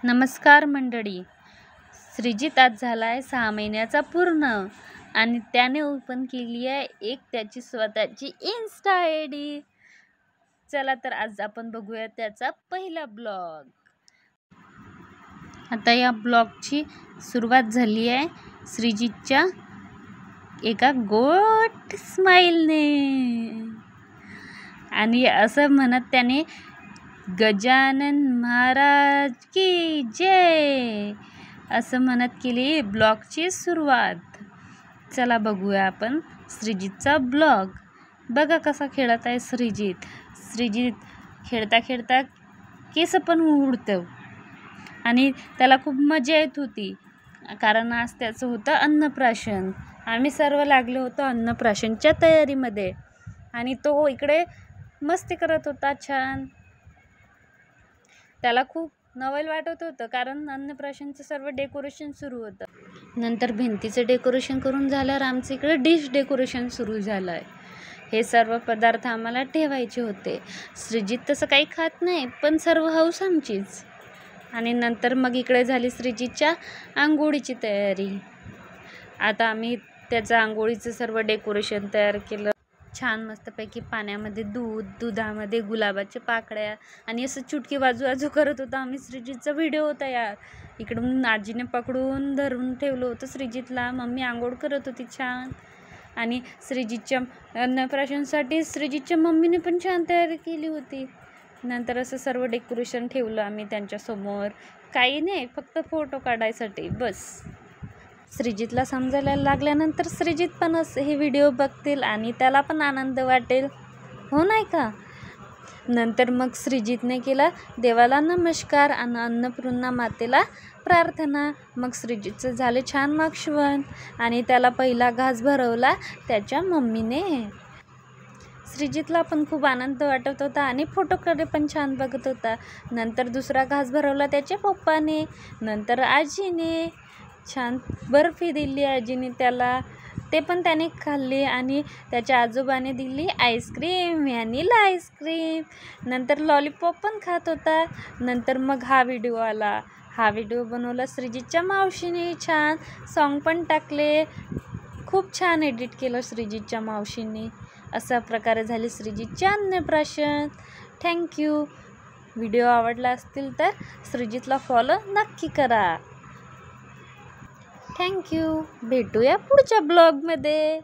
नमस्कार मंडळी. श्रीजित आज झाला आहे 6 महिन्याचा पूर्ण आणि त्याने ओपन केली आहे एक त्याची स्वतःची इन्स्टा ID. चला तर आज आपण बघूया त्याचा पहिला ब्लॉग. आता या ब्लॉगची सुरुवात झाली आहे श्रीजितच्या एका गोड स्माईलने आणि असं म्हणत त्याने गजानन महाराज की जय असं म्हणत केली ब्लॉगची सुरुवात. चला बघूया आपण श्रीजितचा ब्लॉग. बघा कसा खेळत आहे श्रीजित खेळता खेळता केस पण उडतं आणि त्याला खूप मजा येत होती कारण आज त्याचं होतं अन्नप्राशन. आम्ही सर्व लागलो होतो अन्नप्राशनच्या तयारीमध्ये आणि तो इकडे मस्ती करत होता छान. त्याला खूप नवल वाटत होतं कारण अन्नप्राशनचं सर्व डेकोरेशन सुरू होतं. नंतर भिंतीचं डेकोरेशन करून झाल्यावर आमचं इकडे डिश डेकोरेशन सुरू झालं आहे. हे सर्व पदार्थ आम्हाला ठेवायचे होते. श्रीजित तसं काही खात नाही पण सर्व हौस आमचीच. आणि नंतर मग इकडे झाली श्रीजितच्या आंघोळीची तयारी. आता आम्ही त्याचं आंघोळीचं सर्व डेकोरेशन तयार केलं. छान मस्तपैकी पाण्यामध्ये दुधामध्ये गुलाबाच्या पाकळ्या आणि असं चुटकी वाजू करत होता आम्ही. श्रीजितचा व्हिडिओ होता यार. इकडून आजीने पकडून धरून ठेवलं होतं श्रीजितला. मम्मी आंघोळ करत होती छान आणि श्रीजितच्या अन्नप्राशनसाठी श्रीजितच्या मम्मीने पण छान तयारी केली होती. नंतर असं सर्व डेकोरेशन ठेवलं आम्ही त्यांच्यासमोर. काही नाही, फक्त फोटो काढायसाठी बस. श्रीजितला समजायला लागल्यानंतर श्रीजित पण हे व्हिडिओ बघतील आणि त्याला पण आनंद वाटेल, हो नाही का. नंतर मग श्रीजितने केला देवाला नमस्कार आणि अन्नपूर्णा मातेला प्रार्थना. मग श्रीजितचं झाले छान माक्षवण आणि त्याला पहिला घास भरवला त्याच्या मम्मीने. श्रीजितला पण खूप आनंद वाटत होता आणि फोटोकडे पण छान बघत होता. नंतर दुसरा घास भरवला त्याच्या पप्पाने. नंतर आजीने छान बर्फी दिली आजीने त्याला, ते पण त्याने खाल्ली आणि त्याच्या आजोबाने दिली आईस्क्रीम, व्हॅनिला आईस्क्रीम. नंतर लॉलीपॉप पण खात होता. नंतर मग हा व्हिडिओ आला. हा व्हिडिओ बनवला श्रीजितच्या मावशीने. छान सॉन्ग पण टाकले. खूप छान एडिट केलं श्रीजितच्या मावशीने. अशा प्रकारे झाले श्रीजितचे अन्नप्राशन. थँक्यू. व्हिडिओ आवडला असतील तर श्रीजितला फॉलो नक्की करा. थँक्यू. भेटूया पुढच्या ब्लॉगमध्ये.